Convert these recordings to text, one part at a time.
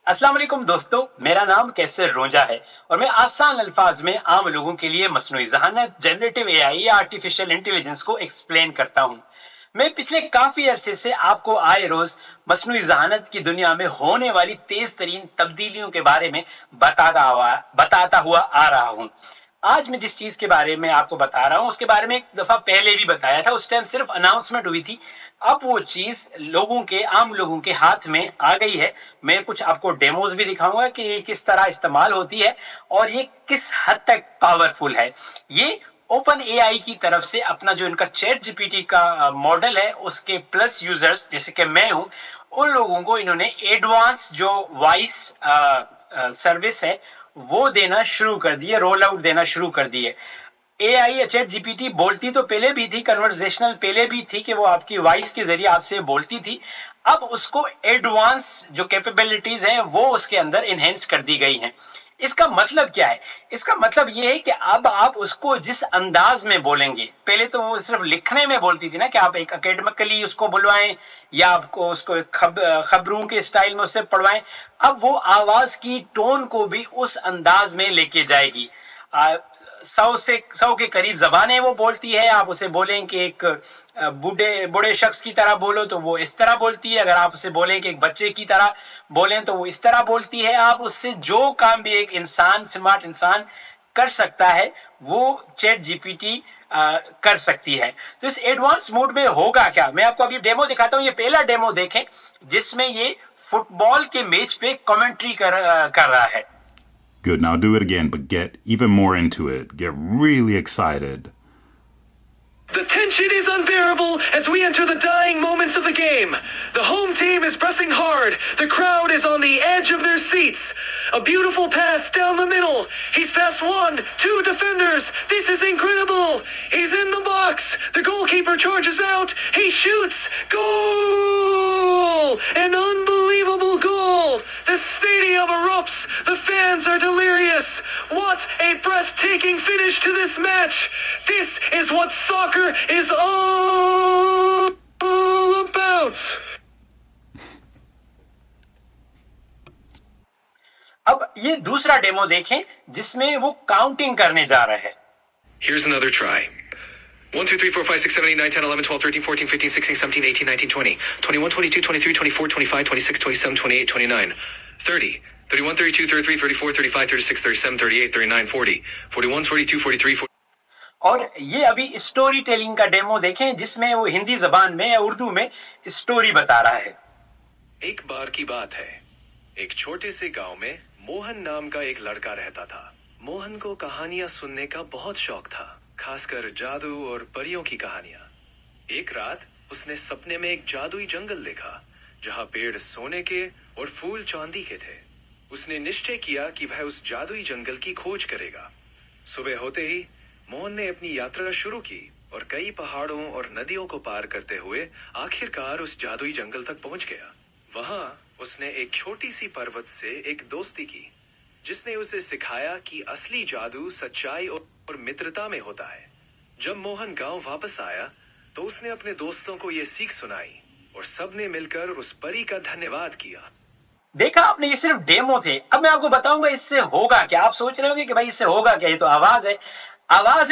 अस्सलाम वालेकुम दोस्तों, मेरा नाम कैसर रोजा है और मैं आसान अल्फाज में आम लोगों के लिए मसनूई ज़हानत, जनरेटिव एआई या आर्टिफिशियल इंटेलिजेंस को एक्सप्लेन करता हूँ। मैं पिछले काफी अरसे से आपको आए रोज मसनूई ज़हानत की दुनिया में होने वाली तेज तरीन तब्दीलियों के बारे में बताता हुआ आ रहा हूँ। आज मैं जिस चीज के बारे में आपको बता रहा हूँ उसके बारे में एक दफा पहले भी बताया था, उस टाइम सिर्फ अनाउंसमेंट हुई थी। अब वो चीज आम लोगों के हाथ में आ गई है। मैं कुछ आपको डेमोज भी दिखाऊंगा कि ये किस तरह इस्तेमाल होती है और ये किस हद तक पावरफुल है। ये ओपन एआई की तरफ से अपना जो इनका चैट जीपीटी का मॉडल है उसके प्लस यूजर्स जैसे कि मैं हूं, उन लोगों को इन्होंने एडवांस जो वॉइस सर्विस है वो देना शुरू कर दिए, रोल आउट देना शुरू कर दिए। एआई चैट जीपीटी बोलती तो पहले भी थी, कन्वर्सेशनल पहले भी थी कि वो आपकी वॉइस के जरिए आपसे बोलती थी। अब उसको एडवांस जो कैपेबिलिटीज हैं वो उसके अंदर इनहेंस कर दी गई हैं। इसका मतलब क्या है? इसका मतलब ये है कि अब आप उसको जिस अंदाज में बोलेंगे, पहले तो वो सिर्फ लिखने में बोलती थी ना कि आप एक एकेडमिकली उसको बुलवाएं या आपको उसको खबरों के स्टाइल में उससे पढ़वाएं। अब वो आवाज की टोन को भी उस अंदाज में लेके जाएगी। 100 के करीब जबानें वो बोलती है। आप उसे बोलें कि एक बूढ़े शख्स की तरह बोलो तो वो इस तरह बोलती है। अगर आप उसे बोलें कि एक बच्चे की तरह बोलें तो वो इस तरह बोलती है। आप उससे जो काम भी एक इंसान, स्मार्ट इंसान कर सकता है वो चैट जीपीटी कर सकती है। तो इस एडवांस मोड में होगा क्या, मैं आपको अभी डेमो दिखाता हूँ। ये पहला डेमो देखें जिसमें ये फुटबॉल के मैच पे कमेंट्री कर रहा है। Good, now do it again, but get even more into it. Get really excited. The tension is unbearable as we enter the dying moments of the game. The home team is pressing hard. The crowd is on the edge of their seats. A beautiful pass down the middle. He's past 1, 2 defenders. This is incredible. He's in the box. The goalkeeper charges out. He shoots. Goal! An unbelievable goal. The stadium erupts. The fans are delirious. What a breathtaking finish to this match. This is what soccer is all about. अब ये दूसरा demo देखें जिसमें वो counting करने जा रहा है। Here's another try. 1, 2, 3, 4, 5, 6, 7, 8, 9, 10, 11, 12, 13, 14, 15, 16, 17, 18, 19, 20, 21, 22, 23, 24, 25, 26, 27, 28, 29, 30, 31, 32, 33, 34, 35, 36, 37, 38, 39, 40, 41, 42, 43, 40. और ये अभी स्टोरी टेलिंग का डेमो देखें जिसमें वो हिंदी जबान में या उर्दू में स्टोरी बता रहा है। एक बार की बात है, एक छोटे से गांव में मोहन नाम का एक लड़का रहता था। मोहन को कहानियां सुनने का बहुत शौक था, खासकर जादू और परियों की कहानियां। एक रात उसने सपने में एक जादुई जंगल देखा जहां पेड़ सोने के और फूल चांदी के थे। उसने निश्चय किया कि वह उस जादुई जंगल की खोज करेगा। सुबह होते ही मोहन ने अपनी यात्रा शुरू की और कई पहाड़ों और नदियों को पार करते हुए आखिरकार उस जादुई जंगल तक पहुंच गया। वहां उसने एक छोटी सी पर्वत से एक दोस्ती की जिसने उसे सिखाया कि असली जादू सच्चाई और मित्रता में होता है। जब मोहन गांव वापस आया तो उसने अपने दोस्तों को ये सीख सुनाई और सबने मिलकर उस परी का धन्यवाद किया। देखा आपने, ये सिर्फ डेमो थे। अब मैं आपको बताऊंगा इससे होगा क्या। आप सोच रहे होंगे कि भाई इससे होगा क्या, ये तो आवाज है,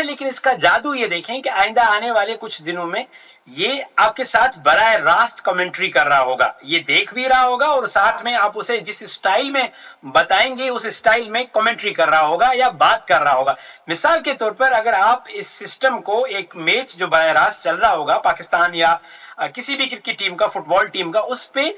लेकिन इसका जादू ये देखें कि आइंदा आने वाले कुछ दिनों में ये आपके साथ बराह रास्त कमेंट्री कर रहा होगा। ये देख भी रहा होगा और साथ में आप उसे जिस स्टाइल में बताएंगे उस स्टाइल में कमेंट्री कर रहा होगा या बात कर रहा होगा। मिसाल के तौर पर अगर आप इस सिस्टम को एक मैच जो बराह रास्त चल रहा होगा पाकिस्तान या किसी भी क्रिकेट टीम का, फुटबॉल टीम का, उस पे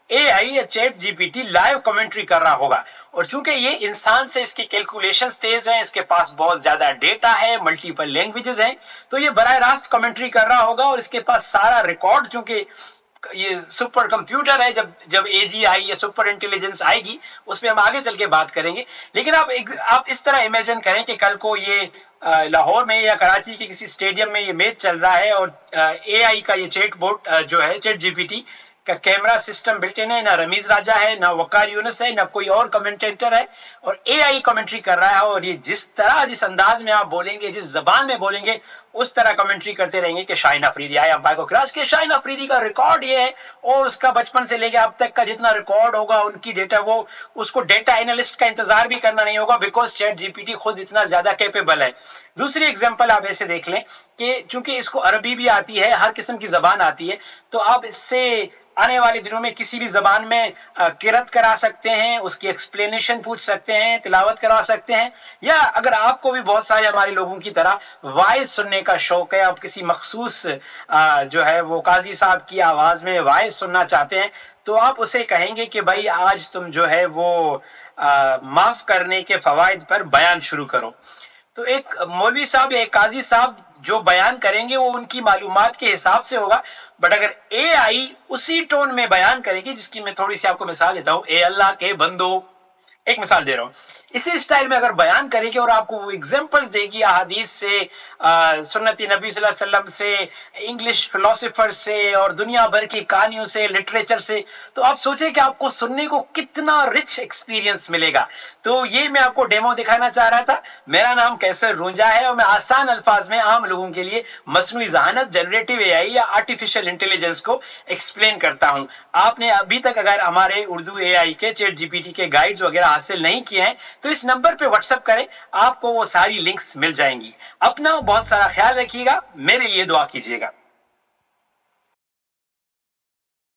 एआई या चैट जीपीटी लाइव कमेंट्री कर रहा होगा। और चूंकि ये इंसान से इसकी कैलकुलेशंस तेज हैं, इसके पास बहुत ज्यादा डेटा है, मल्टीपल लैंग्वेजेस हैं, तो ये बराह रास्त कमेंट्री कर रहा होगा और इसके पास सारा रिकॉर्ड, चूंकि ये सुपर कंप्यूटर है, जब एजीआई या सुपर इंटेलिजेंस आएगी उस पर हम आगे चल के बात करेंगे। लेकिन आप इस तरह इमेजिन करें कि कल को ये लाहौर में या कराची के किसी स्टेडियम में ये मैच चल रहा है और एआई का ये चैट बोट जो है, चैट जीपीटी का कैमरा सिस्टम बिल्ट इन है, ना रमीज राजा है, ना वकार यूनुस है, ना कोई और कमेंटेटर है, और एआई कमेंट्री कर रहा है। और ये जिस अंदाज में आप बोलेंगे, जिस जबान में बोलेंगे, اس طرح کمنٹری کرتے رہیں گے کہ شاہین افریدی آئے امپائر کو کراس کیا. شاہین افریدی کا ریکارڈ یہ ہے اور اس کا بچپن سے لے کے اب تک کا جتنا ریکارڈ ہوگا ان کی ڈیٹا, وہ اس کو ڈیٹا اینالسٹ کا انتظار بھی کرنا نہیں ہوگا, because ChatGPT خود اتنا زیادہ کیپیبل ہے. دوسری ایگزامپل آپ ایسے دیکھ لیں کہ چونکہ اس کو عربی بھی آتی ہے, ہر قسم کی زبان آتی ہے, تو آپ اس سے آنے والے دنوں میں کسی بھی زبان میں قرأت کرا سکتے ہیں, اس کی ایکسپلینیشن پوچھ سکتے ہیں, تلاوت کروا سکتے ہیں. یا اگر آپ کو بھی بہت سارے ہمارے لوگوں کی طرح وائز سننے کا شوق ہے, آپ کسی مخصوص جو ہے وہ قاضی صاحب کی آواز میں وائز سننا چاہتے ہیں, تو آپ اسے کہیں گے کہ بھائی آج تم جو ہے وہ معاف کرنے کے فوائد پر بیان شروع کرو. تو ایک مولوی صاحب یا ایک قاضی صاحب جو بیان کریں گے وہ ان کی معلومات کے حساب سے ہوگا, بٹ اگر اے آئی اسی ٹون میں بیان کرے گی, جس کی میں تھوڑی سی آپ کو مثال دیتا ہوں, اے اللہ کے بندو, ایک مثال دے رہا ہوں, اسی اسٹائل میں اگر بیان کرے گی اور آپ کو وہ ایگزامپلز دے گی احادیث سے, سنت نبی صلی اللہ علیہ وسلم سے, انگلش فلسفر سے اور دنیا بھر کی کہانیوں سے, لٹریچر سے, تو آپ سوچیں کہ آپ کو سننے کو کتنا رچ ایکسپیرینس ملے گا. تو یہ میں آپ کو ڈیمو دکھانا چاہ رہا تھا. میرا نام کیسر رونجا ہے اور میں آسان الفاظ میں عام لوگوں کے لیے مصنوعی ذہانت, جنریٹو اے آئی یا آرٹیفیشل انٹیلیجنس کو ایکسپلین کرتا ہوں. آپ نے ابھی تک اگر ہمارے اردو اے آئی کے, چیٹ جی پی ٹی کے گائیڈز وغیرہ حاصل نہیں کیے ہیں تو اس نمبر پہ واٹس ایپ کریں, آپ کو وہ ساری لنکس مل جائیں گی. اپنا بہت سارا خیال رکھیے گا, میرے لیے دعا کیجیے گا.